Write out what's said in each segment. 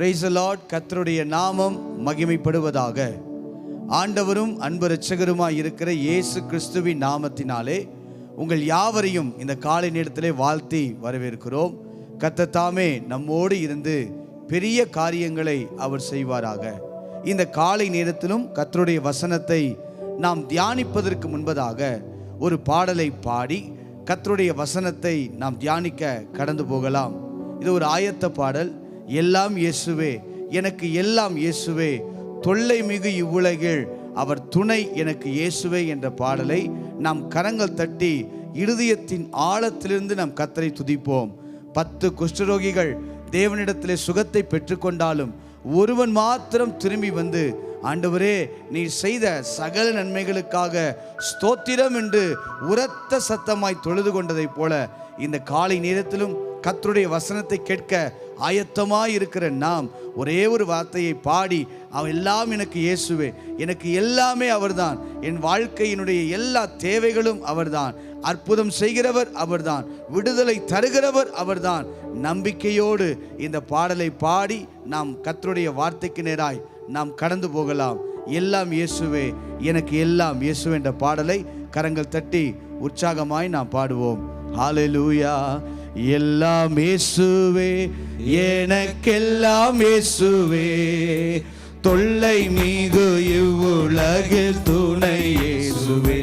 Praise the Lord. கர்த்தருடைய நாமம் மகிமைப்படுவதாக. ஆண்டவரும் அன்பு இரட்சகருமாய் இருக்கிற இயேசு கிறிஸ்துவின் நாமத்தினாலே உங்கள் யாவரையும் இந்த காலை நேரத்திலே வாழ்த்தி வரவேற்கிறோம். கர்த்தர் தாமே நம்மோடு இருந்து பெரிய காரியங்களை அவர் செய்வாராக. இந்த காலை நேரத்திலும் கர்த்தருடைய வசனத்தை நாம் தியானிப்பதற்கு முன்பதாக ஒரு பாடலை பாடி கர்த்தருடைய வசனத்தை நாம் தியானிக்க கடந்து போகலாம். இது ஒரு ஆயத்த பாடல். எல்லாம் இயேசுவே, எனக்கு எல்லாம் இயேசுவே, தொல்லை மிகு இவ்வுலகில் அவர் துணை எனக்கு இயேசுவே என்ற பாடலை நாம் கரங்கள் தட்டி இருதயத்தின் ஆழத்திலிருந்து நாம் கர்த்தரை துதிப்போம். 10 குஷ்டரோகிகள் தேவனிடத்திலே சுகத்தை பெற்றுக்கொண்டாலும் ஒருவன் மாத்திரம் திரும்பி வந்து, ஆண்டவரே நீர் செய்த சகல நன்மைகளுக்காக ஸ்தோத்திரம் என்று உரத்த சத்தமாய் தொழுது கொண்டதைப் போல இந்த காலை நேரத்திலும் கர்த்தருடைய வசனத்தை கேட்க ஆயத்தமாய் இருக்கிற நாம் ஒரே ஒரு வார்த்தையை பாடி, அவன் எல்லாம் எனக்கு இயேசுவே, எனக்கு எல்லாமே அவர்தான், என் வாழ்க்கையினுடைய எல்லா தேவைகளும் அவர்தான், அற்புதம் செய்கிறவர் அவர்தான், விடுதலை தருகிறவர் அவர்தான். நம்பிக்கையோடு இந்த பாடலை பாடி நாம் கர்த்தருடைய வார்த்தைக்கு நேராய் நாம் கடந்து போகலாம். எல்லாம் இயேசுவே, எனக்கு எல்லாம் இயேசுவே என்ற பாடலை கரங்கள் தட்டி உற்சாகமாய் நாம் பாடுவோம். ஹல்லேலூயா. எல்லாம் இயேசுவே, எனக்கெல்லாம் இயேசுவே, தொல்லை மிகு இவ்வுலகில் துணை இயேசுவே.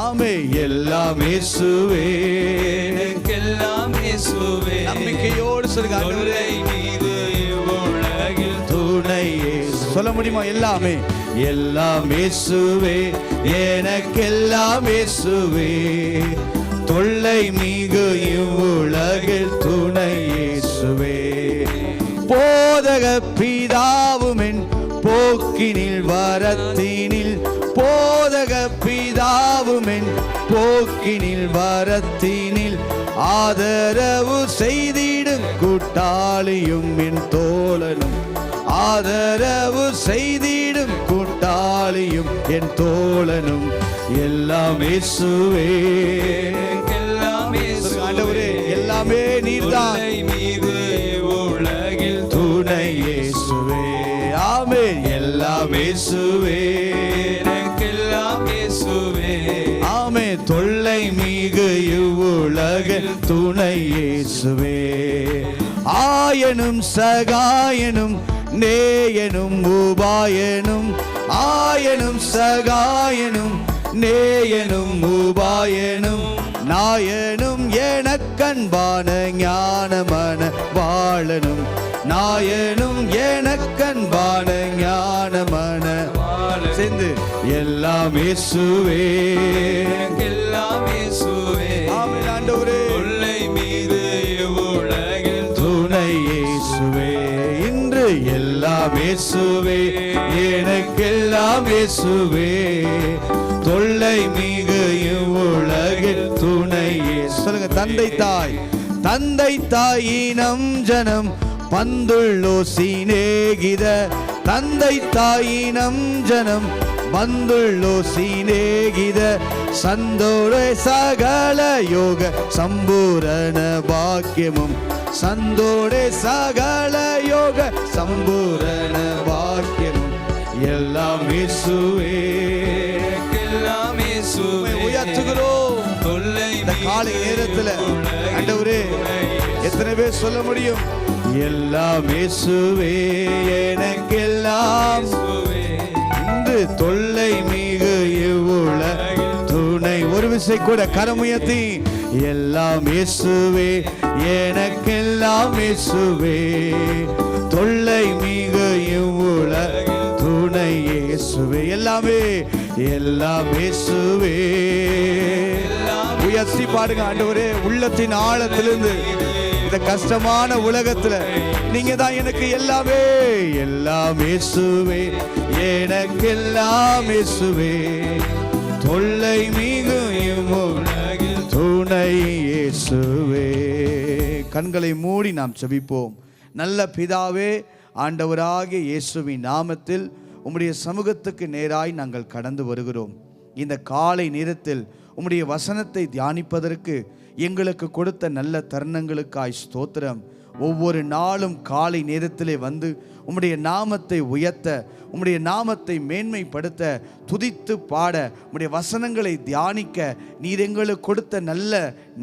ஆமே, எல்லாம் இயேசுவே, எனக்கெல்லாம் இயேசுவே, நம்பிக்கையோடு சொல்லுங்க. தொல்லை மிகு இவ்வுலகில் துணை இயேசு. சொல்ல முடியுமா? எல்லாமே எல்லாம் இயேசுவே, எனக்கெல்லாம் இயேசுவே, தொல்லை மிகு இவ்வுலகில் துணை இயேசுவே. போதக பிதாவுமென் போக்கினில் வரத்தினில், போதக பிதாவுமென் போக்கினில் வரத்தினில், ஆதரவு செய்திடும் கூட்டாளியும் என் தோழனும், ஆதரவு செய்திடும் கூட்டாளியும் என் தோழனும், எல்லாம் இயேசுவே. ஆண்டவரே, எல்லாமே நீர்தான், மீது உலகில் துணை இயேசுவே. ஆமென். எல்லாம் இயேசுவே, எனக்கெல்லாம் இயேசுவே, ஆமென். தொல்லை மிகு இவ்வுலகில் துணை இயேசுவே. ஆயனும் சகாயனும் நேயனும் உபாயனும், ஆயனும் சகாயனும் நேயனும் உபாயனும், நாயனும் எனக்கன்பான ஞானமான வாழனும், நாயனும் எனக்கன்பான ஞானமான சேர்ந்து எல்லாம் இயேசுவே, எனக்கெல்லாம் இயேசுவே. ஆமென். ஆண்டவரே, தொல்லை மீது உலகில் துணை இயேசுவே. இன்று எல்லாம் இயேசுவே, எனக்கெல்லாம் இயேசுவே, தொல்லை மிகு இவ்வுலகில் துணை இயேசு. சொல்லுங்க. தந்தை தாய், தந்தை தாயினம் ஜனம் பந்துள்ளோ சீனேகித, தந்தை தாயினம் ஜனம் பந்துள்ளோ சீனேகித, சந்தோட சகல யோக சம்பூரண பாக்கியமும், சந்தோட சகல யோக சம்பூரண பாக்கியமும், எல்லாம் இயேசுவே, எனக்கெல்லாம் இயேசுவே. உயர்த்துகிறோம். தொல்லை இந்த காலை நேரத்துல ஆண்டவரே, எத்தனை பேர் சொல்ல முடியும்? எல்லாம் இயேசுவே, எனக்கெல்லாம் இன்று தொல்லை மிகு இவ்வுலகில் துணை. ஒரு விசை கூட கரமுயர்த்தி, எல்லாம் இயேசுவே, எனக்கெல்லாம் இயேசுவே, தொல்லை மிகு இவ்வுலகில் துணை இயேசுவே. எல்லாமே எல்லாம் இயேசுவே. உயர்த்தி பாடுங்க. ஆண்டவரே, உள்ளத்தின் ஆழத்திலிருந்து இந்த கஷ்டமான உலகத்துல நீங்க தான் எனக்கு எல்லாமே, எல்லாம் இயேசுவே, எனக்கெல்லாம் இயேசுவே, தொல்லை மிகு இவ்வுலகில் துணை இயேசுவே. கண்களை மூடி நாம் ஜெபிப்போம். நல்ல பிதாவே, ஆண்டவராகிய இயேசுவின் நாமத்தில் உம்முடைய சமூகத்துக்கு நேராய் நாங்கள் கடந்து வருகிறோம். இந்த காலை நேரத்தில் உம்முடைய வசனத்தை தியானிப்பதற்கு எங்களுக்கு கொடுத்த நல்ல தருணங்களுக்காய் ஸ்தோத்திரம். ஒவ்வொரு நாளும் காலை நேரத்திலே வந்து உம்முடைய நாமத்தை உயர்த்த, உம்முடைய நாமத்தை மேன்மைப்படுத்த, துதித்து பாட, உம்முடைய வசனங்களை தியானிக்க நீர் எங்களுக்கு கொடுத்த நல்ல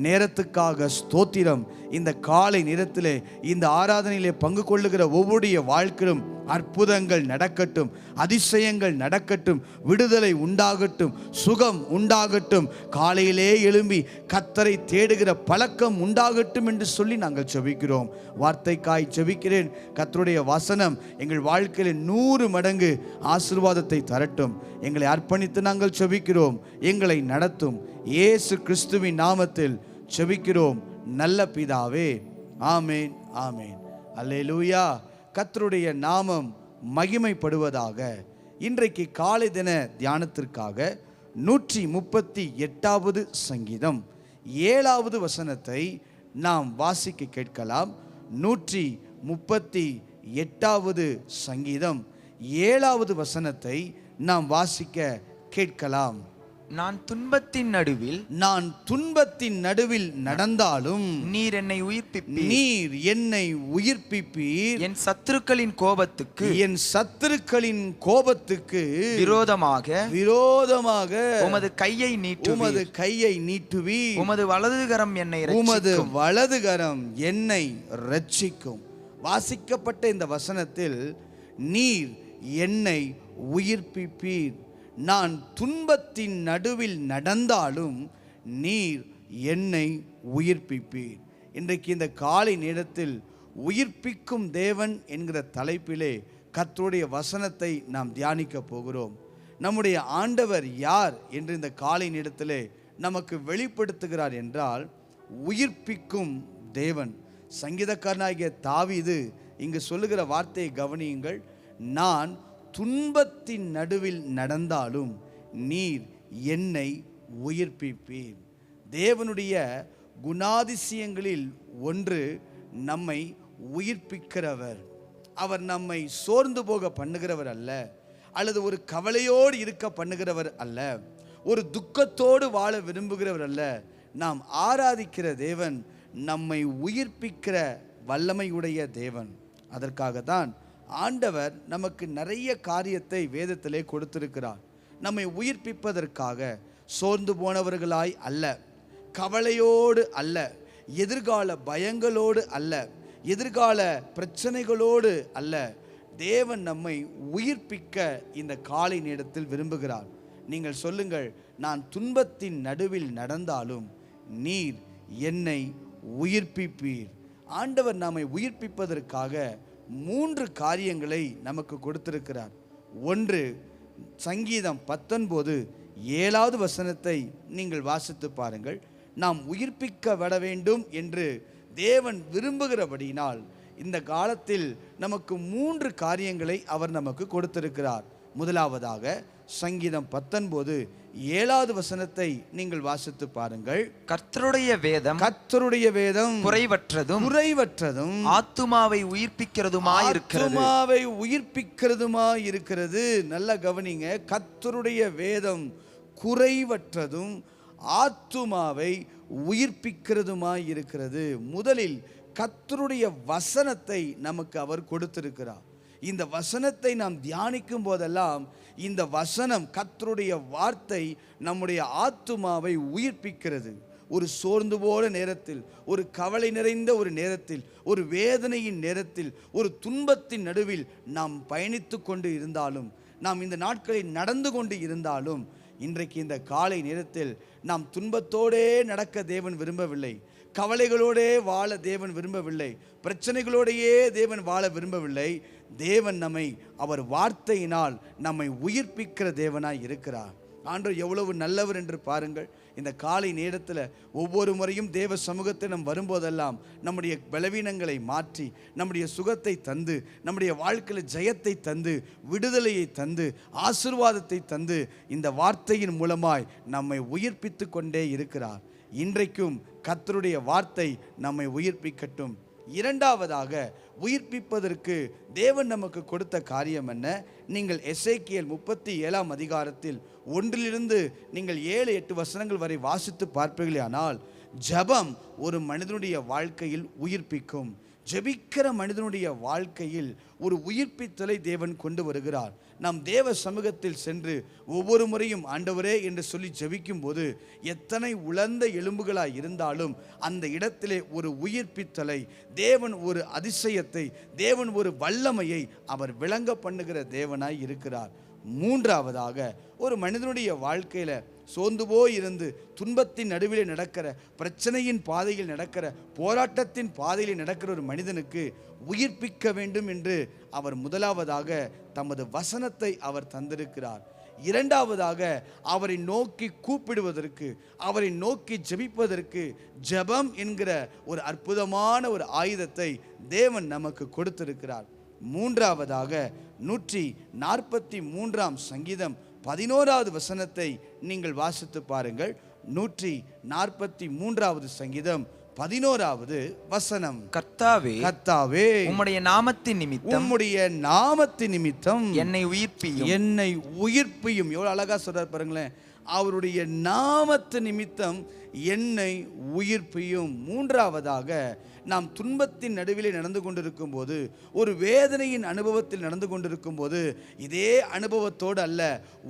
நேரத்துக்காக ஸ்தோத்திரம். இந்த காலை நேரத்திலே இந்த ஆராதனையிலே பங்கு கொள்ளுகிற ஒவ்வொருடைய வாழ்க்கையிலும் அற்புதங்கள் நடக்கட்டும், அதிசயங்கள் நடக்கட்டும், விடுதலை உண்டாகட்டும், சுகம் உண்டாகட்டும், காலையிலே எழும்பி கர்த்தரை தேடுகிற பழக்கம் உண்டாகட்டும் என்று சொல்லி நாங்கள் ஜெபிக்கிறோம். வார்த்தைக்காய் ஜெபிக்கிறேன். கர்த்தருடைய வசனம் எங்கள் வாழ்க்கையில் 100 மடங்கு ஆசீர்வாதத்தை தரட்டும். எங்களை அர்ப்பணித்து நாங்கள் ஜெபிக்கிறோம். எங்களை நடத்தும். இயேசு கிறிஸ்துவின் நாமத்தில் ஜெபிக்கிறோம் நல்ல பிதாவே. ஆமேன், ஆமேன். அல்லேலூயா. கர்த்தருடைய நாமம் மகிமைப்படுவதாக. இன்றைக்கு காலை தின தியானத்திற்காக 138வது சங்கீதம் 7வது வசனத்தை நாம் வாசிக்க கேட்கலாம். 138வது சங்கீதம் 7வது வசனத்தை நாம் வாசிக்க கேட்கலாம். நான் துன்பத்தின் நடுவில் நடந்தாலும் நீர் என்னை உயிர்ப்பிப்பீர். என் சத்துருக்களின் கோபத்துக்கு விரோதமாக உமது கையை நீட்டுவீர். உமது வலதுகரம் என்னை இரட்சிக்கும். வாசிக்கப்பட்ட இந்த வசனத்தில் நீர் என்னை உயிர்ப்பிப்பீர். நான் துன்பத்தின் நடுவில் நடந்தாலும் நீர் என்னை உயிர்ப்பிப்பீர். இன்றைக்கு இந்த காலை நேரத்தில் உயிர்ப்பிக்கும் தேவன் என்கிற தலைப்பிலே கர்த்தருடைய வசனத்தை நாம் தியானிக்க போகிறோம். நம்முடைய ஆண்டவர் யார் என்று இந்த காலை நேரத்திலே நமக்கு வெளிப்படுத்துகிறார் என்றால் உயிர்ப்பிக்கும் தேவன். சங்கீதக்காரனாகிய தாவீது இங்கு சொல்லுகிற வார்த்தையை கவனியுங்கள். நான் துன்பத்தின் நடுவில் நடந்தாலும் நீர் என்னை உயிர்ப்பிப்பீர். தேவனுடைய குணாதிசயங்களில் ஒன்று நம்மை உயிர்ப்பிக்கிறவர். அவர் நம்மை சோர்ந்து போக பண்ணுகிறவர் அல்ல, அல்லது ஒரு கவலையோடு இருக்க பண்ணுகிறவர் அல்ல, ஒரு துக்கத்தோடு வாழ விரும்புகிறவர் அல்ல. நாம் ஆராதிக்கிற தேவன் நம்மை உயிர்ப்பிக்கிற வல்லமையுடைய தேவன். அதற்காகத்தான் ஆண்டவர் நமக்கு நிறைய காரியத்தை வேதத்திலே கொடுத்திருக்கிறார். நம்மை உயிர்ப்பிப்பதற்காக சோர்ந்து போனவர்களாய் அல்ல, கவலையோடு அல்ல, எதிர்கால பயங்களோடு அல்ல, எதிர்கால பிரச்சனைகளோடு அல்ல. தேவன் நம்மை உயிர்ப்பிக்க இந்த காலை நேரத்தில் விரும்புகிறார். நீங்கள் சொல்லுங்கள், நான் துன்பத்தின் நடுவில் நடந்தாலும் நீர் என்னை உயிர்ப்பிப்பீர். ஆண்டவர் நம்மை உயிர்ப்பிப்பதற்காக 3 காரியங்களை நமக்கு கொடுத்திருக்கிறார். ஒன்று, சங்கீதம் 19:7வது வசனத்தை நீங்கள் வாசித்து பாருங்கள். நாம் உயிர்ப்பிக்கப்பட வேண்டும் என்று தேவன் விரும்புகிறபடியினால் இந்த காலத்தில் நமக்கு 3 காரியங்களை அவர் நமக்கு கொடுத்திருக்கிறார். முதலாவதாக சங்கீதம் 19:7வது வசனத்தை நீங்கள் வாசித்து பாருங்கள். கர்த்தருடைய வேதம் குறைவற்றதும் ஆத்துமாவை உயிர்ப்பிக்கிறதுமாய் இருக்கிறது. நல்ல கவனிங்க. கர்த்தருடைய வேதம் குறைவற்றதும் ஆத்துமாவை உயிர்ப்பிக்கிறதுமாய் இருக்கிறது. முதலில் கர்த்தருடைய வசனத்தை நமக்கு அவர் கொடுத்திருக்கிறார். இந்த வசனத்தை நாம் தியானிக்கும் போதெல்லாம் இந்த வசனம், கர்த்தருடைய வார்த்தை நம்முடைய ஆத்துமாவை உயிர்ப்பிக்கிறது. ஒரு சோர்ந்து போன நேரத்தில், ஒரு கவலை நிறைந்த ஒரு நேரத்தில், ஒரு வேதனையின் நேரத்தில், ஒரு துன்பத்தின் நடுவில் நாம் பயணித்து கொண்டு இருந்தாலும், நாம் இந்த நாட்களில் நடந்து கொண்டு இருந்தாலும், இன்றைக்கு இந்த காலை நேரத்தில் நாம் துன்பத்தோடே நடக்க தேவன் விரும்பவில்லை, கவலைகளோடே வாழ தேவன் விரும்பவில்லை, பிரச்சனைகளோடையே தேவன் வாழ விரும்பவில்லை. தேவன் நம்மை அவர் வார்த்தையினால் நம்மை உயிர்ப்பிக்கிற தேவனாய் இருக்கிறார். ஆண்டவர் எவ்வளவு நல்லவர் என்று பாருங்கள். இந்த காலை நேரத்தில் ஒவ்வொரு முறையும் தேவ சமூகத்தை நாம் வரும்போதெல்லாம் நம்முடைய பலவீனங்களை மாற்றி, நம்முடைய சுகத்தை தந்து, நம்முடைய வாழ்க்கையில் ஜெயத்தை தந்து, விடுதலையை தந்து, ஆசீர்வாதத்தை தந்து, இந்த வார்த்தையின் மூலமாய் நம்மை உயிர்ப்பித்து கொண்டே இருக்கிறார். இன்றைக்கும் கர்த்தருடைய வார்த்தை நம்மை உயிர்ப்பிக்கட்டும். இரண்டாவதாக, உயிர்ப்பிப்பதற்கு தேவன் நமக்கு கொடுத்த காரியம் என்ன? நீங்கள் எசேக்கியேல் 37ஆம் அதிகாரத்தில் 1 நீங்கள் 7-8 வசனங்கள் வரை வாசித்து பார்ப்பீர்களானால், ஜெபம் ஒரு மனிதனுடைய வாழ்க்கையில் உயிர்ப்பிக்கும். ஜெபிக்கிற மனிதனுடைய வாழ்க்கையில் ஒரு உயிர்ப்பித்தலை தேவன் கொண்டு வருகிறார். நாம் தேவ சமூகத்தில் சென்று ஒவ்வொரு முறையும் ஆண்டவரே என்று சொல்லி ஜெபிக்கும் போது எத்தனை உலர்ந்த எலும்புகளாய் இருந்தாலும் அந்த இடத்திலே ஒரு உயிர்ப்பித்தலை தேவன், ஒரு அதிசயத்தை தேவன், ஒரு வல்லமையை அவர் விளங்க பண்ணுகிற தேவனாய் இருக்கிறார். மூன்றாவதாக, ஒரு மனிதனுடைய வாழ்க்கையில சோர்ந்து போய் இருந்து துன்பத்தின் நடுவிலே நடக்கிற, பிரச்சனையின் பாதையில் நடக்கிற, போராட்டத்தின் பாதையில் நடக்கிற ஒரு மனிதனுக்கு உயிர்ப்பிக்க வேண்டும் என்று அவர் முதலாவதாக தமது வசனத்தை அவர் தந்திருக்கிறார். இரண்டாவதாக, அவரை நோக்கி கூப்பிடுவதற்கு, அவரை நோக்கி ஜெபிப்பதற்கு ஜெபம் என்கிற ஒரு அற்புதமான ஒரு ஆயுதத்தை தேவன் நமக்கு கொடுத்திருக்கிறார். மூன்றாவதாக, 143ஆம் சங்கீதம் 11வது வசனத்தை நீங்கள் வாசித்து பாருங்கள். 143வது சங்கீதம் 11வது வசனம். கர்த்தாவே, கர்த்தாவே, உம்முடைய நாமத்தின் நிமித்தம், உம்முடைய நாமத்தின் நிமித்தம் என்னை உயிர்ப்பியும், என்னை உயிர்ப்பியும். எவ்வளவு அழகா சொல்றார் பாருங்களேன். அவருடைய நாமத்து நிமித்தம் என்னை உயிர்ப்பியும். மூன்றாவதாக, நாம் துன்பத்தின் நடுவிலே நடந்து கொண்டிருக்கும் போது, ஒரு வேதனையின் அனுபவத்தில் நடந்து கொண்டிருக்கும் போது, இதே அனுபவத்தோடு அல்ல,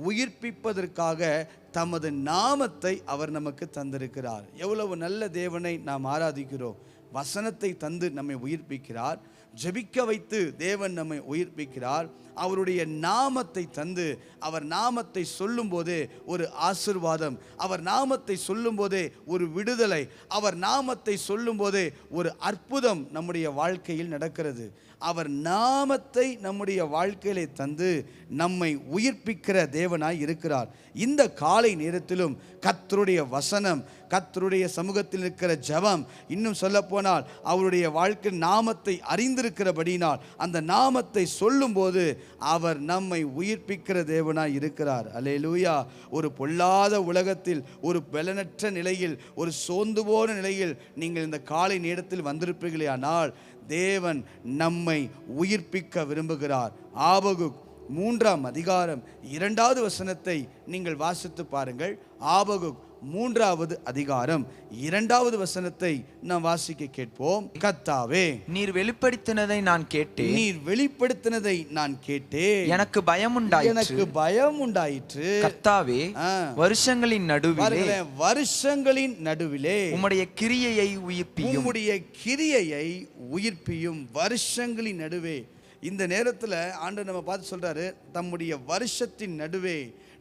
உயிர்ப்பிப்பதற்காக தமது நாமத்தை அவர் நமக்கு தந்திருக்கிறார். எவ்வளவு நல்ல தேவனை நாம் ஆராதிக்கிறோம். வசனத்தை தந்து நம்மை உயிர்ப்பிக்கிறார். ஜெபிக்க வைத்து தேவன் நம்மை உயிர்ப்பிக்கிறார். அவருடைய நாமத்தை தந்து, அவர் நாமத்தை சொல்லும் போதே ஒரு ஆசீர்வாதம், அவர் நாமத்தை சொல்லும் போதே ஒரு விடுதலை, அவர் நாமத்தை சொல்லும் போதே ஒரு அற்புதம் நம்முடைய வாழ்க்கையில் நடக்கிறது. அவர் நாமத்தை நம்முடைய வாழ்க்கையிலே தந்து நம்மை உயிர்ப்பிக்கிற தேவனாய் இருக்கிறார். இந்த காலை நேரத்திலும் கர்த்தருடைய வசனம், கர்த்தருடைய சமூகத்தில் இருக்கிற ஜெபம், இன்னும் சொல்ல போனால் அவருடைய வாழ்க்கை நாமத்தை அறிந்திருக்கிறபடினால் அந்த நாமத்தை சொல்லும் போது அவர் நம்மை உயிர்ப்பிக்கிற தேவனாய் இருக்கிறார். அல்லேலூயா. ஒரு பொல்லாத உலகத்தில், ஒரு பலனற்ற நிலையில், ஒரு சோர்ந்து போன நிலையில் நீங்கள் இந்த காலை நேரத்தில் வந்திருப்பீர்களே, ஆனால் தேவன் நம்மை உயிர்ப்பிக்க விரும்புகிறார். ஆபகுக் 3ஆம் அதிகாரம் 2வது வசனத்தை நீங்கள் வாசித்து பாருங்கள். ஆபகுக் 3வது அதிகாரம் 2வது வசனத்தை நாம் வாசிக்க கேட்போம். கர்த்தாவே, நீர் வெளிப்படுத்தினதை நான் கேட்டேன், நீர் வெளிப்படுத்தினதை நான் கேட்டேன், எனக்கு பயம் உண்டாயிற்று, எனக்கு பயம் உண்டாயிற்று. கர்த்தாவே, வருஷங்களின் நடுவிலே, வருஷங்களின் நடுவிலே உம்முடைய கிரியையை உயிர்ப்பியும், உம்முடைய கிரியையை உயிர்ப்பியும். வருஷங்களின் நடுவே, இந்த நேரத்தில் ஆண்டவர் நம்ம பார்த்து சொல்றாரு, தம்முடைய வருஷத்தின் நடுவே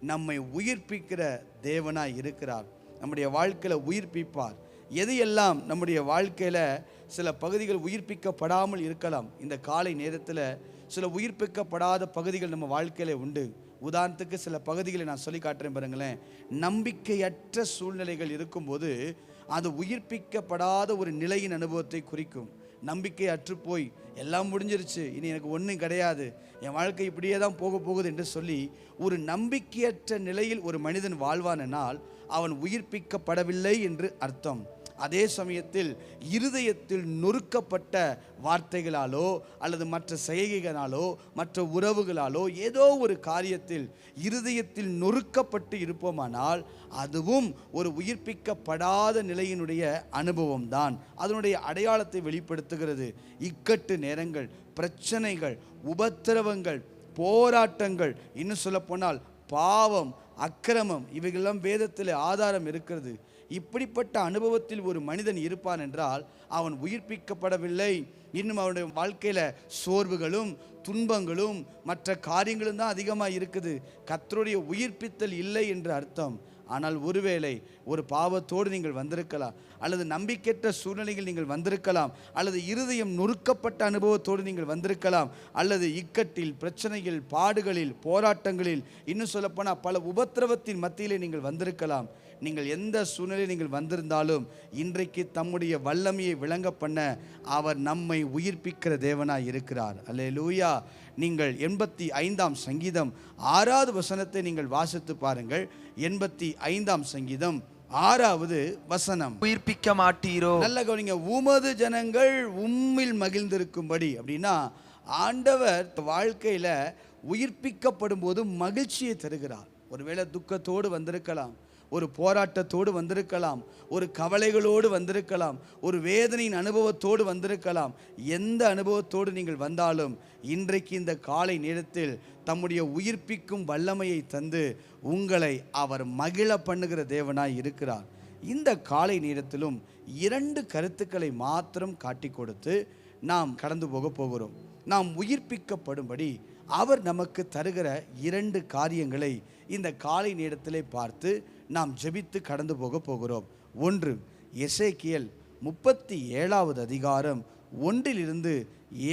நம்மை உயிர்ப்பிக்கிற தேவனாய் இருக்கிறார். நம்முடைய வாழ்க்கையில் உயிர்ப்பிப்பார். எது எல்லாம் நம்முடைய வாழ்க்கையில் சில பகுதிகள் உயிர்ப்பிக்கப்படாமல் இருக்கலாம். இந்த காலை நேரத்தில் சில உயிர்ப்பிக்கப்படாத பகுதிகள் நம்ம வாழ்க்கையில் உண்டு. உதாரணத்துக்கு சில பகுதிகளை நான் சொல்லி காட்டுறேன் பாருங்களேன். நம்பிக்கையற்ற சூழ்நிலைகள் இருக்கும்போது அது உயிர்ப்பிக்கப்படாத ஒரு நிலையின் அனுபவத்தை குறிக்கும். நம்பிக்கை அற்றுப்போய் எல்லாம் முடிஞ்சிருச்சு, இனி எனக்கு ஒன்றும் கிடையாது, என் வாழ்க்கை இப்படியே தான் போக போகுது என்று சொல்லி ஒரு நம்பிக்கையற்ற நிலையில் ஒரு மனிதன் வாழ்வானால் அவன் உயிர்ப்பிக்கப்படவில்லை என்று அர்த்தம். அதே சமயத்தில் இருதயத்தில் நொறுக்கப்பட்ட வார்த்தைகளாலோ அல்லது மற்ற செய்கைகளாலோ மற்ற உறவுகளாலோ ஏதோ ஒரு காரியத்தில் இருதயத்தில் நொறுக்கப்பட்டு இருப்போமானால் அதுவும் ஒரு உயிர்ப்பிக்கப்படாத நிலையினுடைய அனுபவம் தான். அதனுடைய அடையாளத்தை வெளிப்படுத்துகிறது. இக்கட்டு நேரங்கள், பிரச்சனைகள், உபத்திரவங்கள், போராட்டங்கள், இன்னும் சொல்ல போனால் பாவம், அக்கிரமம், இவைகளெல்லாம் வேதத்தில் ஆதாரம் இருக்கிறது. இப்படிப்பட்ட அனுபவத்தில் ஒரு மனிதன் இருப்பான் என்றால் அவன் உயிர்ப்பிக்கப்படவில்லை. இன்னும் அவனுடைய வாழ்க்கையில் சோர்வுகளும் துன்பங்களும் மற்ற காரியங்களும் தான் அதிகமாக இருக்குது. கர்த்தருடைய உயிர்ப்பித்தல் இல்லை என்று அர்த்தம். ஆனால் ஒருவேளை ஒரு பாவத்தோடு நீங்கள் வந்திருக்கலாம், அல்லது நம்பிக்கையற்ற சூழ்நிலையில் நீங்கள் வந்திருக்கலாம், அல்லது இருதயம் நொறுக்கப்பட்ட அனுபவத்தோடு நீங்கள் வந்திருக்கலாம், அல்லது இக்கட்டில், பிரச்சனைகள், பாடுகளில், போராட்டங்களில், இன்னும் சொல்லப்போனால் பல உபத்திரவத்தின் மத்தியிலே நீங்கள் வந்திருக்கலாம். நீங்கள் எந்த சூழ்நிலையில் நீங்கள் வந்திருந்தாலும் இன்றைக்கு தம்முடைய வல்லமையை விளங்க பண்ண அவர் நம்மை உயிர்ப்பிக்கிற தேவனாய் இருக்கிறார். அல்லேலூயா. நீங்கள் 85ஆம் சங்கீதம் 6வது வசனத்தை நீங்கள் வாசித்து பாருங்கள். 85ஆம் சங்கீதம் 6வது வசனம். உயிர்ப்பிக்க மாட்டீரோ? நல்ல கவனிங்க. உமது ஜனங்கள் உம்மில் மகிழ்ந்திருக்கும்படி. அப்படின்னா ஆண்டவர் வாழ்க்கையில உயிர்ப்பிக்கப்படும் போது மகிழ்ச்சியை தருகிறார். ஒருவேளை துக்கத்தோடு வந்திருக்கலாம், ஒரு போராட்டத்தோடு வந்திருக்கலாம், ஒரு கவலைகளோடு வந்திருக்கலாம், ஒரு வேதனையின் அனுபவத்தோடு வந்திருக்கலாம். எந்த அனுபவத்தோடு நீங்கள் வந்தாலும் இன்றைக்கு இந்த காலை நேரத்தில் தம்முடைய உயிர்ப்பிக்கும் வல்லமையை தந்து உங்களை அவர் மகிழ பண்ணுகிற தேவனாய் இருக்கிறார். இந்த காலை நேரத்திலும் 2 கருத்துக்களை மாத்திரம் காட்டி கொடுத்து நாம் கடந்து போகிறோம். நாம் உயிர்ப்பிக்கப்படும்படி அவர் நமக்கு தருகிற 2 காரியங்களை இந்த காலை நேரத்திலே பார்த்து நாம் ஜெபித்து கடந்து போகிறோம். 1, எசேக்கியேல் 37வது அதிகாரம் 1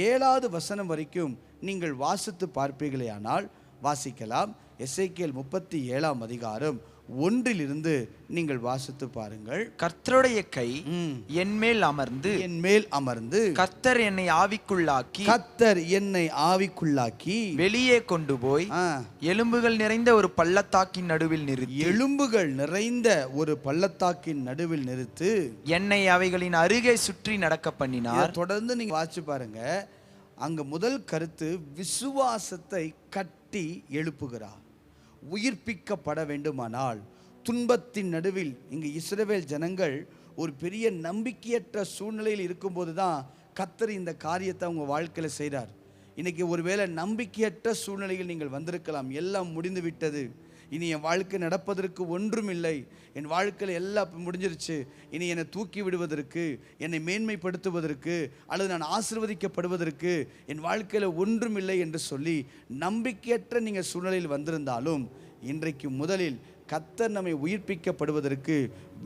7வது வசனம் வரைக்கும் நீங்கள் வாசித்து பார்ப்பீர்களேயானால் வாசிக்கலாம். எசேக்கியேல் 37ஆம் அதிகாரம் 1 நீங்கள் வாசித்து பாருங்கள். கர்த்தருடைய கை என் மேல் அமர்ந்து கர்த்தர் என்னை ஆவிக்குள்ளாக்கி வெளியே கொண்டு போய் எலும்புகள் நிறைந்த ஒரு பள்ளத்தாக்கின் நடுவில் நிறுத்து என்னை அவைகளின் அருகே சுற்றி நடக்க பண்ணினார். தொடர்ந்து நீங்க வாசிச்சு பாருங்க. அங்க முதல் கருத்து, விசுவாசத்தை கட்டி எழுப்புகிறார். உயிர்ப்பிக்கப்பட வேண்டுமானால் துன்பத்தின் நடுவில் இங்கு இஸ்ரவேல் ஜனங்கள் ஒரு பெரிய நம்பிக்கையற்ற சூழ்நிலையில் இருக்கும்போது தான் கர்த்தர் இந்த காரியத்தை அவங்க வாழ்க்கையில் செய்கிறார். இன்னைக்கு ஒருவேளை நம்பிக்கையற்ற சூழ்நிலையில் நீங்கள் வந்திருக்கலாம். எல்லாம் முடிந்து விட்டது, இனி என் வாழ்க்கை நடப்பதற்கு ஒன்றும் இல்லை, என் வாழ்க்கையில் எல்லாம் முடிஞ்சிருச்சு, இனி என்னை தூக்கி விடுவதற்கு, என்னை மேன்மைப்படுத்துவதற்கு அல்லது நான் ஆசீர்வதிக்கப்படுவதற்கு என் வாழ்க்கையில் ஒன்றும் இல்லை என்று சொல்லி நம்பிக்கையற்ற நீங்கள் சூழ்நிலையில் வந்திருந்தாலும் இன்றைக்கு முதலில் கர்த்தர் நம்மை உயிர்ப்பிக்கப்படுவதற்கு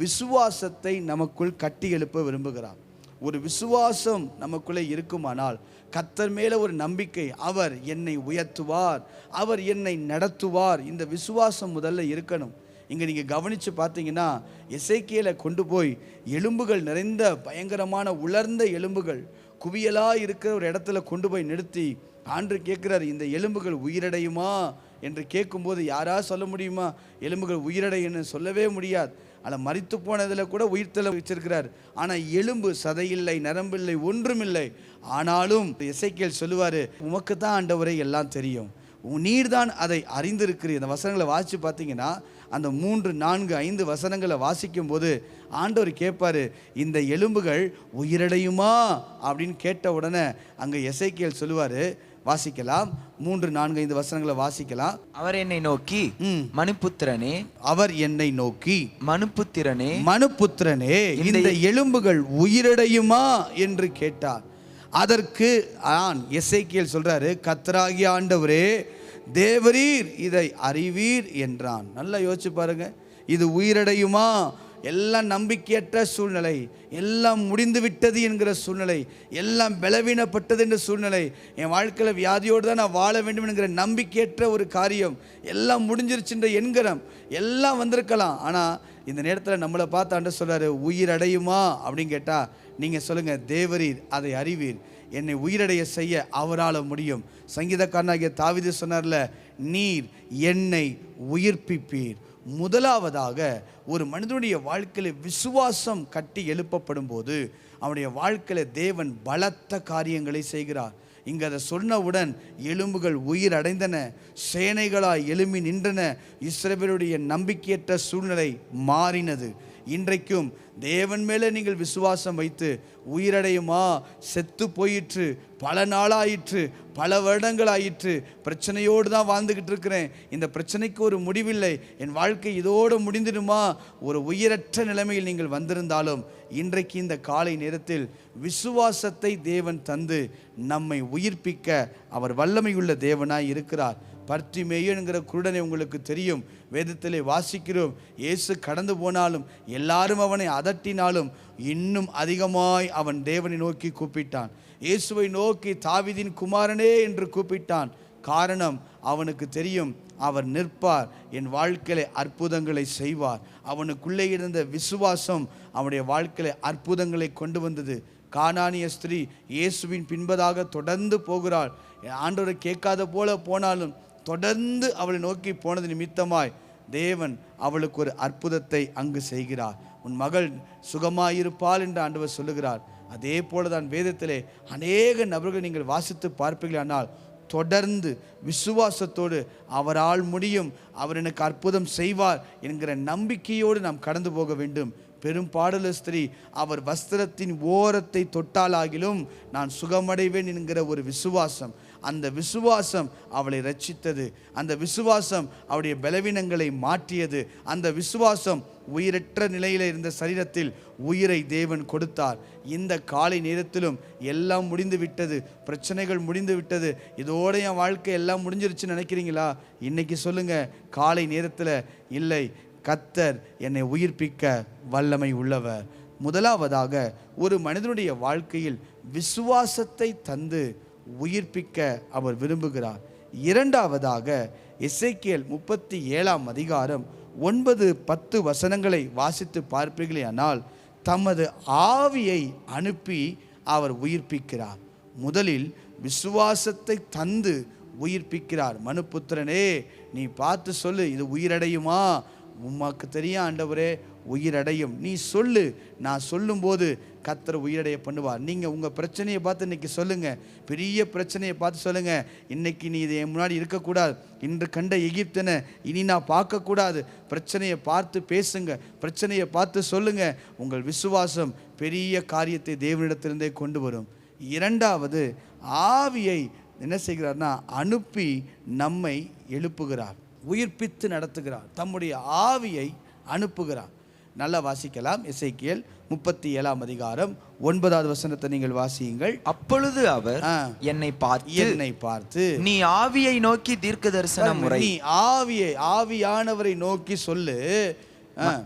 விசுவாசத்தை நமக்குள் கட்டி எழுப்ப விரும்புகிறார். ஒரு விசுவாசம் நமக்குள்ளே இருக்குமானால் கர்த்தர் மேலே ஒரு நம்பிக்கை, அவர் என்னை உயர்த்துவார், அவர் என்னை நடத்துவார், இந்த விசுவாசம் முதல்ல இருக்கணும். இங்கே நீங்கள் கவனித்து பார்த்தீங்கன்னா எசேக்கியேலை கொண்டு போய் எலும்புகள் நிறைந்த பயங்கரமான உலர்ந்த எலும்புகள் குவியலாக இருக்கிற ஒரு இடத்துல கொண்டு போய் நிறுத்தி ஆண்டவர் கேட்குறார், இந்த எலும்புகள் உயிரடையுமா என்று கேட்கும்போது யாரா சொல்ல முடியுமா? எலும்புகள் உயிரடைன்னு சொல்லவே முடியாது. ஆனால் மரித்து போனதில் கூட உயிர்த்தலை வச்சிருக்கிறார். ஆனால் எலும்பு சதையில்லை, நரம்பில்லை, ஒன்றுமில்லை. ஆனாலும் எசேக்கியேல் சொல்லுவார், உமக்கு தான் ஆண்டவரை எல்லாம் தெரியும், நீர் தான் அதை அறிந்திருக்கிறீர். இந்த வசனங்களை வாசித்து பார்த்தீங்கன்னா அந்த 3, 4, 5 வசனங்களை வாசிக்கும் போது ஆண்டவர் கேட்பார், இந்த எலும்புகள் உயிரடையுமா அப்படின்னு கேட்ட உடனே அங்கே எசேக்கியேல் சொல்லுவார், வாசிக்கலாம் 3, 4, 5 வசனங்களை வாசிக்கலாம். அவர் என்னை நோக்கி மனுப்புத்திரனே இந்த எலும்புகள் உயிரடையுமா என்று கேட்டார். அதற்கு எசேக்கியேல் சொல்றாரு, கர்த்தராகிய ஆண்டவரே தேவரீர் இதை அறிவீர் என்றான். நல்லா யோசிச்சு பாருங்க, இது உயிரடையுமா? எல்லாம் நம்பிக்கையற்ற சூழ்நிலை, எல்லாம் முடிந்து விட்டது என்கிற சூழ்நிலை, எல்லாம் பலவீனப்பட்டது என்ற சூழ்நிலை, என் வாழ்க்கையில் வியாதியோடு தான் நான் வாழ வேண்டும் என்கிற நம்பிக்கையற்ற ஒரு காரியம், எல்லாம் முடிஞ்சிருச்சுன்ற என்கிறோம், எல்லாம் வந்திருக்கலாம். ஆனால் இந்த நேரத்தில் நம்மளை பார்த்து ஆண்டவர் சொல்றாரு, உயிரடையுமா அப்படின்னு கேட்டால் நீங்கள் சொல்லுங்கள், தேவரீர் அதை அறிவீர், என்னை உயிரடைய செய்ய அவரால் முடியும். சங்கீதக்காரனாகிய தாவீது சொன்னார்ல, நீர் என்னை உயிர்ப்பிப்பீர். முதலாவதாக ஒரு மனிதனுடைய வாழ்க்கையில் விசுவாசம் கட்டி எழுப்பப்படும் போது அவனுடைய வாழ்க்கையில் தேவன் பலத்த காரியங்களை செய்கிறார். இங்கே அதை சொன்னவுடன் எலும்புகள் உயிர் அடைந்தன, சேனைகளாய் எழும்பி நின்றன, இஸ்ரவேலுடைய நம்பிக்கையற்ற சூழ்நிலை மாறினது. இன்றைக்கும் தேவன் மேலே நீங்கள் விசுவாசம் வைத்து உயிரடையுமா? செத்து போயிற்று, பல நாளாயிற்று, பல வருடங்கள் ஆயிற்று, பிரச்சனையோடு தான் வாழ்ந்துக்கிட்டு இருக்கிறேன், இந்த பிரச்சனைக்கு ஒரு முடிவில்லை, என் வாழ்க்கை இதோடு முடிந்துடுமா? ஒரு உயிரற்ற நிலைமையில் நீங்கள் வந்திருந்தாலும் இன்றைக்கு இந்த காலை நேரத்தில் விசுவாசத்தை தேவன் தந்து நம்மை உயிர்ப்பிக்க அவர் வல்லமையுள்ள தேவனாய் இருக்கிறார். பர்த்திமேயு என்கிற குருடனை உங்களுக்கு தெரியும், வேதத்திலே வாசிக்கிறோம். இயேசு கடந்து போனாலும் எல்லாரும் அவனை அதட்டினாலும் இன்னும் அதிகமாய் அவன் தேவனை நோக்கி கூப்பிட்டான். இயேசுவை நோக்கி தாவீதின் குமாரனே என்று கூப்பிட்டான். காரணம், அவனுக்கு தெரியும் அவர் நிற்பார், என் வாழ்க்கையில அற்புதங்களை செய்வார். அவனுக்குள்ளே இருந்த விசுவாசம் அவனுடைய வாழ்க்கையில அற்புதங்களை கொண்டு வந்தது. கானானிய ஸ்திரீ இயேசுவின் பின்பதாக தொடர்ந்து போகிறாள். ஆண்டவரை கேட்காத போல போனாலும் தொடர்ந்து அவளை நோக்கி போனது நிமித்தமாய் தேவன் அவளுக்கு ஒரு அற்புதத்தை அங்கு செய்கிறார். உன் மகள் சுகமாயிருப்பாள் என்று ஆண்டவர் சொல்லுகிறார். அதே போல தான் வேதத்திலே அநேக நபர்கள் நீங்கள் வாசித்து பார்ப்பீர்கள். ஆனால் தொடர்ந்து விசுவாசத்தோடு அவரால் முடியும், அவர் எனக்கு அற்புதம் செய்வார் என்கிற நம்பிக்கையோடு நாம் கடந்து போக வேண்டும். பெரும்பாடுள்ள ஸ்திரீ அவர் வஸ்திரத்தின் ஓரத்தை தொட்டாலாகிலும் நான் சுகமடைவேன் என்கிற ஒரு விசுவாசம், அந்த விசுவாசம் அவளை ரட்சித்தது. அந்த விசுவாசம் அவருடைய பலவீனங்களை மாற்றியது. அந்த விசுவாசம் உயிரற்ற நிலையில் இருந்த சரீரத்தில் உயிரை தேவன் கொடுத்தார். இந்த காலை நேரத்திலும் எல்லாம் முடிந்து விட்டது, பிரச்சனைகள் முடிந்து விட்டது, இதோட என் வாழ்க்கை எல்லாம் முடிஞ்சிருச்சுன்னு நினைக்கிறீங்களா? இன்னைக்கு சொல்லுங்க, காலை நேரத்தில் இல்லை, கர்த்தர் என்னை உயிர்ப்பிக்க வல்லமை உள்ளவர். முதலாவதாக ஒரு மனிதனுடைய வாழ்க்கையில் விசுவாசத்தை தந்து உயிர்ப்பிக்க அவர் விரும்புகிறார். இரண்டாவதாக எசேக்கியேல் 37 அதிகாரம் 9-10 வசனங்களை வாசித்து பார்ப்பீர்களேயானால் தமது ஆவியை அனுப்பி அவர் உயிர்ப்பிக்கிறார். முதலில் விசுவாசத்தை தந்து உயிர்ப்பிக்கிறார். மனுபுத்திரனே, நீ பார்த்து சொல்லு, இது உயிரடையுமா? உமக்கு தெரியும் ஆண்டவரே, உயிரடையும். நீ சொல்லு, நான் சொல்லும்போது கர்த்தர் உயிரடைய பண்ணுவார். நீங்கள் உங்கள் பிரச்சனையை பார்த்து இன்னைக்கு சொல்லுங்கள், பெரிய பிரச்சனையை பார்த்து சொல்லுங்கள், இன்னைக்கு நீ இது என் முன்னாடி இருக்கக்கூடாது, இன்று கண்ட எகிப்தனை இனி நான் பார்க்கக்கூடாது. பிரச்சனையை பார்த்து பேசுங்க, பிரச்சனையை பார்த்து சொல்லுங்கள். உங்கள் விசுவாசம் பெரிய காரியத்தை தேவனிடத்திலிருந்தே கொண்டு வரும். இரண்டாவது, ஆவியை என்ன செய்கிறார்னா அனுப்பி நம்மை எழுப்புகிறார், உயிர்ப்பித்து நடத்துகிறார். தம்முடைய ஆவியை அனுப்புகிறார். நல்லா வாசிக்கலாம். எசேக்கியேல் 37 அதிகாரம் 9வது வசனத்தை நீங்கள் வாசியுங்கள். அப்பொழுது அவர் என்னை பார்த்து நீ ஆவியை நோக்கி தீர்க்க தரிசனம் முறை, நீ ஆவியானவரை நோக்கி சொல்லு.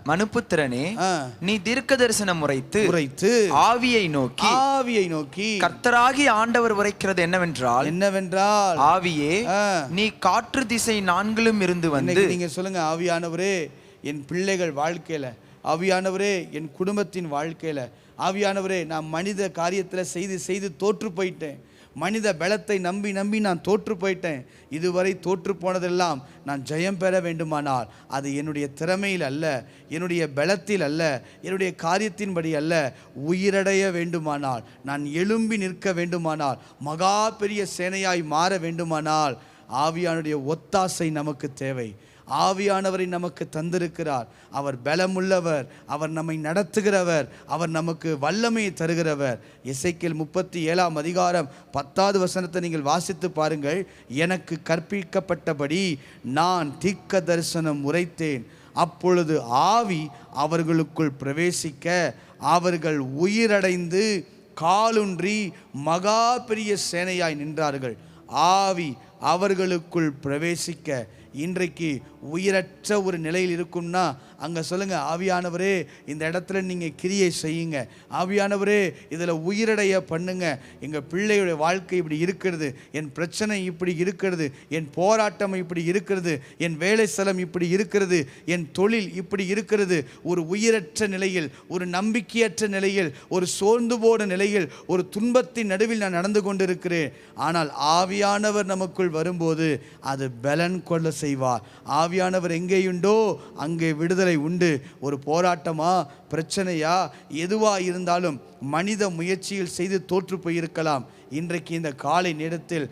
மனுபுத்திரனே, நீ தீர்க்க தரிசனம் உரைத்து ஆவியை நோக்கி கர்த்தராகி ஆண்டவர் உரைக்கிறது என்னவென்றால் ஆவியே, நீ காற்று திசை நான்கிலும் இருந்து வந்து. நீங்க சொல்லுங்க, ஆவியானவரே என் பிள்ளைகள் வாழ்க்கையில, ஆவியானவரே என் குடும்பத்தின் வாழ்க்கையில, ஆவியானவரே நான் மனித காரியத்தில் செய்து தோற்று போயிட்டேன், மனித பலத்தை நம்பி நான் தோற்று போயிட்டேன். இதுவரை தோற்று போனதெல்லாம் நான் ஜெயம் பெற வேண்டுமானால் அது என்னுடைய திறமையில் அல்ல, என்னுடைய பலத்தில் அல்ல, என்னுடைய காரியத்தின்படி அல்ல. உயிரடைய வேண்டுமானால், நான் எழும்பி நிற்க வேண்டுமானால், மகா பெரிய சேனையாய் மாற வேண்டுமானால் ஆவியானுடைய ஒத்தாசை நமக்கு தேவை. ஆவியானவரை நமக்கு தந்திருக்கிறார். அவர் பலமுள்ளவர், அவர் நம்மை நடத்துகிறவர், அவர் நமக்கு வல்லமையை தருகிறவர். எசேக்கியேல் 37 அதிகாரம் 10வது வசனத்தை நீங்கள் வாசித்து பாருங்கள். எனக்கு கற்பிக்கப்பட்டபடி நான் தீர்க்க தரிசனம் உரைத்தேன், அப்பொழுது ஆவி அவர்களுக்குள் பிரவேசிக்க அவர்கள் உயிரடைந்து காலுன்றி மகா பெரிய சேனையாய் நின்றார்கள். ஆவி அவர்களுக்குள் பிரவேசிக்க. இன்றைக்கு உயிரற்ற ஒரு நிலையில் இருக்கும்னா அங்கே சொல்லுங்கள், ஆவியானவரே இந்த இடத்துல நீங்கள் கிரியை செய்யுங்க, ஆவியானவரே இதில் உயிரடைய பண்ணுங்க. எங்கள் பிள்ளையுடைய வாழ்க்கை இப்படி இருக்கிறது, என் பிரச்சனை இப்படி இருக்கிறது, என் போராட்டம் இப்படி இருக்கிறது, என் வேலை ஸ்தலம் இப்படி இருக்கிறது, என் தொழில் இப்படி இருக்கிறது. ஒரு உயிரற்ற நிலையில், ஒரு நம்பிக்கையற்ற நிலையில், ஒரு சோர்ந்து போன நிலையில், ஒரு துன்பத்தின் நடுவில் நான் நடந்து கொண்டிருக்கிறேன். ஆனால் ஆவியானவர் நமக்குள் வரும்போது அது பலன் கொள்ள செய்வார். ஆவியானவர் எங்கேயுண்டோ அங்கே விடுதலை உண்டு. ஒரு போராட்டமா, பிரச்சனையா, எதுவா இருந்தாலும் மனித முயற்சியில் செய்து தோற்று போயிருக்கலாம். இன்றைக்கு இந்த காலை நேரத்தில்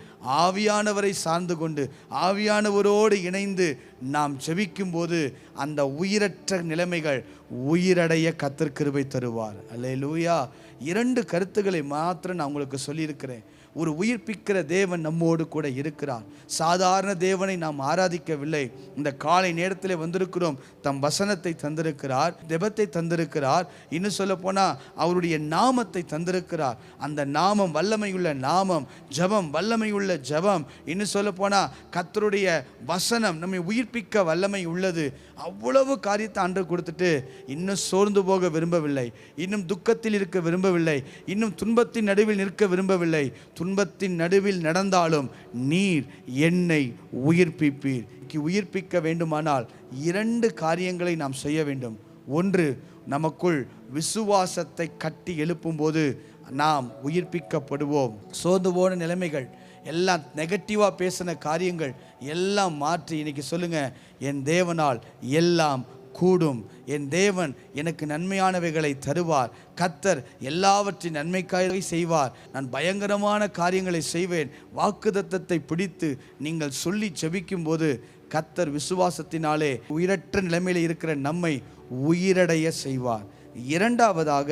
ஆவியானவரை சார்ந்து கொண்டு ஆவியானவரோடு இணைந்து நாம் ஜெபிக்கும் போது அந்த உயிரற்ற நிலைமைகள் உயிரடைய கர்த்தர் கிருபை தருவார். அல்லேலூயா. 2 கருத்துக்களை மாத்திரம் நான் உங்களுக்கு சொல்லியிருக்கிறேன். ஒரு உயிர்ப்பிக்கிற தேவன் நம்மோடு கூட இருக்கிறார். சாதாரண தேவனை நாம் ஆராதிக்கவில்லை. இந்த காலை நேரத்தில் வந்திருக்கிறோம். தம் வசனத்தை தந்திருக்கிறார், ஜெபத்தை தந்திருக்கிறார், இன்னும் சொல்ல போனால் அவருடைய நாமத்தை தந்திருக்கிறார். அந்த நாமம் வல்லமையுள்ள நாமம், ஜெபம் வல்லமையுள்ள ஜெபம். இன்னும் சொல்ல போனால் கர்த்தருடைய வசனம் நம்மை உயிர்ப்பிக்க வல்லமை உள்ளது. அவ்வளவு காரியத்தை ஆண்டவர் கொடுத்துட்டு இன்னும் சோர்ந்து போக விரும்பவில்லை, இன்னும் துக்கத்தில் இருக்க விரும்பவில்லை, இன்னும் துன்பத்தின் நடுவில் நிற்க விரும்பவில்லை. துன்பத்தின் நடுவில் நடந்தாலும் நீர் என்னை உயிர்ப்பிப்பீர். உயிர்ப்பிக்க வேண்டுமானால் 2 காரியங்களை நாம் செய்ய வேண்டும். ஒன்று, நமக்குள் விசுவாசத்தை கட்டி எழுப்பும்போது நாம் உயிர்ப்பிக்கப்படுவோம். சோர்ந்து போன நிலைமைகள் எல்லாம், நெகட்டிவாக பேசின காரியங்கள் எல்லாம் மாற்றி இன்னைக்கு சொல்லுங்க, என் தேவனால் எல்லாம் கூடும். என் தேவன் எனக்கு நன்மையானவைகளை தருவார். கர்த்தர் எல்லாவற்றின் நன்மைக்காக செய்வார். நான் பயங்கரமான காரியங்களை செய்வேன். வாக்குத்தத்தத்தை பிடித்து நீங்கள் சொல்லி ஜெபிக்கும் போது கர்த்தர் விசுவாசத்தினாலே உயிரற்ற நிலைமையில் இருக்கிற நம்மை உயிரடைய செய்வார். இரண்டாவதாக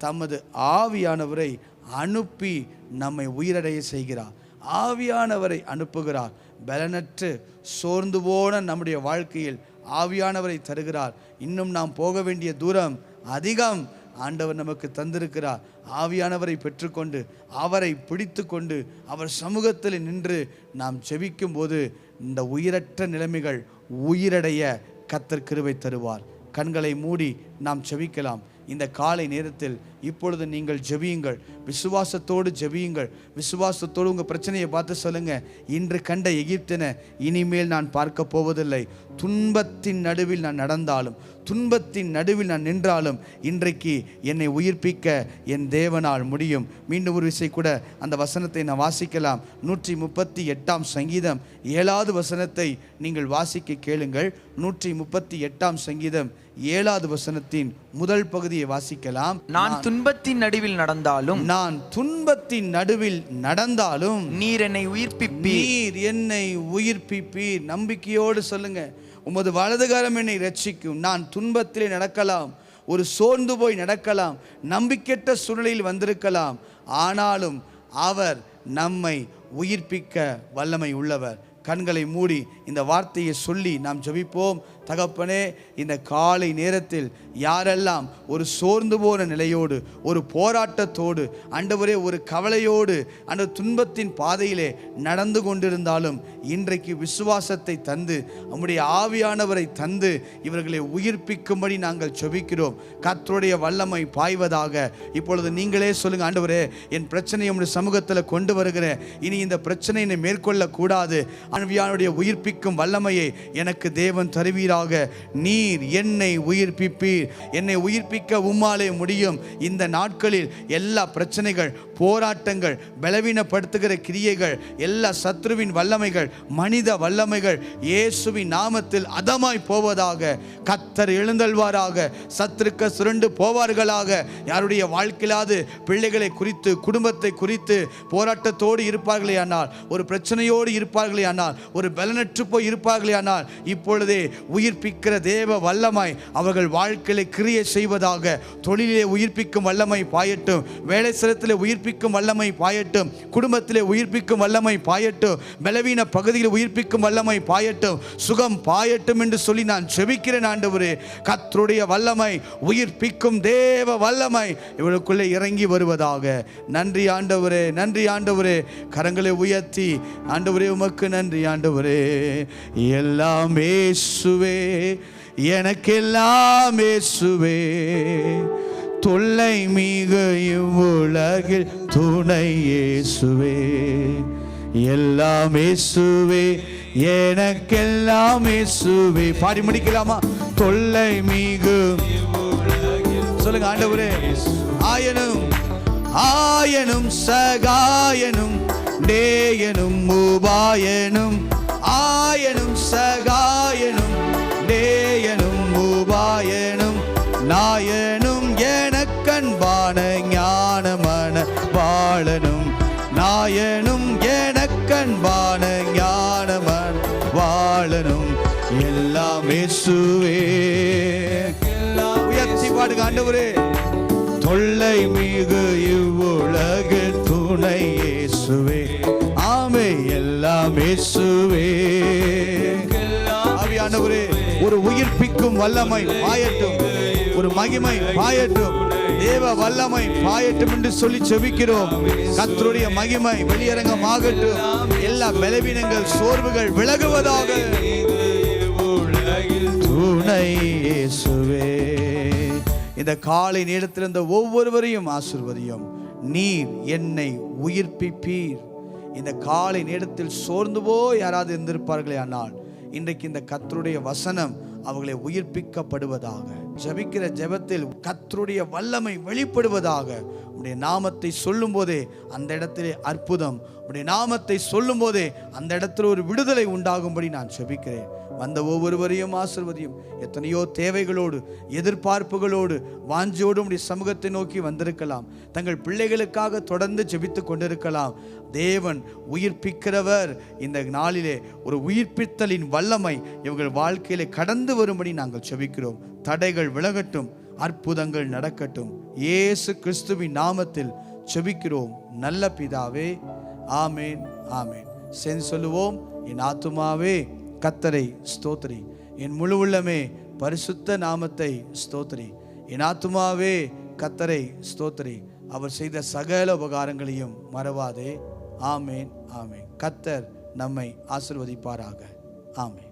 தமது ஆவியானவரை அனுப்பி நம்மை உயிரடைய செய்கிறார். ஆவியானவரை அனுப்புகிறார். பலனற்று சோர்ந்து போன நம்முடைய வாழ்க்கையில் ஆவியானவரை தருகிறார். இன்னும் நாம் போக வேண்டிய தூரம் அதிகம் ஆண்டவர் நமக்கு தந்திருக்கிறார். ஆவியானவரை பெற்றுக்கொண்டு அவரை பிடித்து கொண்டு அவர் சமூகத்தில் நின்று நாம் ஜெபிக்கும் போது இந்த உயிரற்ற நிலைமைகள் உயிரடைய கர்த்தர் கிருபை தருவார். கண்களை மூடி நாம் ஜெபிக்கலாம். இந்த காலை நேரத்தில் இப்பொழுது நீங்கள் ஜெபியுங்கள். விசுவாசத்தோடு ஜெபியுங்கள். விசுவாசத்தோடு உங்கள் பிரச்சனையை பார்த்து சொல்லுங்க, இன்று கண்ட எகிப்தினை இனிமேல் நான் பார்க்க போவதில்லை. துன்பத்தின் நடுவில் நான் நடந்தாலும், துன்பத்தின் நடுவில் நான் நின்றாலும், இன்றைக்கு என்னை உயிர்ப்பிக்க என் தேவனால் முடியும். மீண்டும் ஒரு விசை கூட அந்த வசனத்தை நான் வாசிக்கலாம். 138 சங்கீதம் 7வது வசனத்தை நீங்கள் வாசிக்க கேளுங்கள். 138 சங்கீதம் 7வது வசனத்தின் முதல் பகுதியை வாசிக்கலாம். நான் துன்பத்தின் நடுவில் நடந்தாலும், நான் துன்பத்தின் நடுவில் நடந்தாலும் நீர் என்னை உயிர்ப்பிப்பீர். நீர் என்னை உயிர்ப்பிப்பீர். நம்பிக்கையோடு சொல்லுங்க, உமது வலதுகரம் என்னை ரட்சிக்கும். நான் துன்பத்திலே நடக்கலாம், ஒரு சோர்ந்து போய் நடக்கலாம், நம்பிக்கையற்ற சூழ்நிலையில் வந்திருக்கலாம். ஆனாலும் அவர் நம்மை உயிர்ப்பிக்க வல்லமை உள்ளவர். கண்களை மூடி இந்த வார்த்தையை சொல்லி நாம் ஜெபிப்போம். தகப்பனே, இந்த காலை நேரத்தில் யாரெல்லாம் ஒரு சோர்ந்து போன நிலையோடு, ஒரு போராட்டத்தோடு, ஆண்டவரே ஒரு கவலையோடு அந்த துன்பத்தின் பாதையிலே நடந்து கொண்டிருந்தாலும் இன்றைக்கு விசுவாசத்தை தந்து நம்முடைய ஆவியானவரை தந்து இவர்களை உயிர்ப்பிக்கும்படி நாங்கள் ஜெபிக்கிறோம். கர்த்தருடைய வல்லமை பாய்வதாக. இப்பொழுது நீங்களே சொல்லுங்க, ஆண்டவரே என் பிரச்சனையை உம்முடைய சமூகத்தில் கொண்டு வருகிறேன். இனி இந்த பிரச்சனையை மேற்கொள்ளக்கூடாது. ஆவியானுடைய உயிர்ப்பிக்கும் வல்லமையை எனக்கு தேவன் தருவீராக. நீர் என்னை உயிர்ப்பிப்பீர். என்னை உயிர்ப்பிக்க உம்மாலே முடியும். இந்த நாட்களில் எல்லா பிரச்சனைகள், போராட்டங்கள், பலவீனப்படுத்துகிற கிரியைகள், எல்லா சத்ருவின் வல்லமைகள், மனித வல்லமைகள் இயேசுவின் நாமத்தில் அதமாய் போவதாக. கர்த்தர் எழுந்தல்வாராக. சத்துருக்க சுரண்டு போவார்களாக. யாருடைய வாழ்க்கையிலாது பிள்ளைகளை குறித்து, குடும்பத்தை குறித்து போராட்டத்தோடு இருப்பார்களே ஆனால், ஒரு பிரச்சனையோடு இருப்பார்களே ஆனால், ஒரு பலனற்று போய் இருப்பார்களே ஆனால், இப்பொழுதே உயிர்ப்பிக்கிற தேவ வல்லமை அவர்கள் வாழ்க்கையிலே கிரியை செய்வதாக. தொழிலே உயிர்ப்பிக்கும் வல்லமை பாயட்டும். வேலை ஸ்தலத்திலே உயிர்ப்பிக்கும் வல்லமை பாயட்டும். குடும்பத்திலே உயிர்ப்பிக்கும் வல்லமை பாயட்டும். பலவீன பகுதியில் உயிர்ப்பிக்கும் வல்லமை பாயட்டும். சுகம் பாயட்டும் என்று சொல்லி நான் ஜெபிக்கிறேன். ஆண்டவரே, கர்த்தருடைய வல்லமை, உயிர்ப்பிக்கும் தேவ வல்லமை இவளுக்குள்ளே இறங்கி வருவதாக. நன்றி ஆண்டவரே, நன்றி ஆண்டவரே. கரங்களை உயர்த்தி, ஆண்டவரே உமக்கு நன்றி ஆண்டவரே. எல்லாம் இயேசுவே, எனக்கெல்லாம் இயேசுவே. தொல்லை மிகு இவ்வுலகில் துணை இயேசுவே. எல்லாம் இயேசுவே, எனக்கெல்லாம் இயேசுவே. பாடி முடிக்கலாமா? தொல்லை மிகு சொல்லுங்க ஆண்டவரே. ஆயனும் ஆயனும் சகாயனும் நேயனும் உபாயனும், ஆயனும் சகாயனும் நேயனும் உபாயனும், நாயனும் எனக்கன்பான ஞானமான பாலனும், நாயனும் எனக்கன்பான ஞானமான வாழனும், எல்லாம் இயேசுவே. உயர்த்தி பாடுங்க ஆண்டவரே. தொல்லை மிகு இவ்வுலகில் துணை இயேசுவே. ஆமே, எல்லாம் இயேசுவே. ஆவியானவரே, ஒரு உயிர்ப்பிக்கும் வல்லமை பாயட்டும், ஒரு மகிமை பாயட்டும், தேவ வல்லமை பாயட்டும் என்று சொல்லி ஜெபிக்கிறோம். கர்த்தருடைய மகிமை வெளியரங்கமாகட்டும். எல்லா பலவீனங்கள், சோர்வுகள் விலகுவதாக. துணை இயேசுவே. இந்த காலை நேரத்தில் இருந்த ஒவ்வொருவரையும் ஆசீர்வதியும். நீர் என்னை உயிர்ப்பிப்பீர். இந்த காலை நேரத்தில் சோர்ந்து போய் யாராவது இருந்திருப்பார்களே ஆனால், இன்றைக்கு இந்த கர்த்தருடைய வசனம் அவர்களை உயிர்ப்பிக்கப்படுவதாக. ஜெபிக்கிற ஜெபத்தில் கர்த்தருடைய வல்லமை வெளிப்படுவதாக. உடைய நாமத்தை சொல்லும் போதே அந்த இடத்திலே அற்புதம், உடைய நாமத்தை சொல்லும் போதே அந்த இடத்துல ஒரு விடுதலை உண்டாகும்படி நான் ஜெபிக்கிறேன். வந்த ஒவ்வொருவரையும் ஆசீர்வதியும். எத்தனையோ தேவைகளோடு, எதிர்பார்ப்புகளோடு, வாஞ்சோடு உடைய சமூகத்தை நோக்கி வந்திருக்கலாம். தங்கள் பிள்ளைகளுக்காக தொடர்ந்து ஜெபித்து கொண்டிருக்கலாம். தேவன் உயிர்ப்பிக்கிறவர். இந்த நாளிலே ஒரு உயிர்ப்பித்தலின் வல்லமை இவர்கள் வாழ்க்கையிலே கடந்து வரும்படி நாங்கள் ஜெபிக்கிறோம். தடைகள் விலகட்டும், அற்புதங்கள் நடக்கட்டும். இயேசு கிறிஸ்துவின் நாமத்தில் ஜெபிக்கிறோம் நல்ல பிதாவே. ஆமேன், ஆமேன். சென்று சொல்லுவோம், என் ஆத்துமாவே கர்த்தரை ஸ்தோத்திரி, என் முழு உள்ளமே பரிசுத்த நாமத்தை ஸ்தோத்திரி. என் ஆத்துமாவே கர்த்தரை ஸ்தோத்திரி, அவர் செய்த சகல உபகாரங்களையும் மறவாதே. ஆமேன், ஆமேன். கர்த்தர் நம்மை ஆசீர்வதிப்பாராக. ஆமேன்.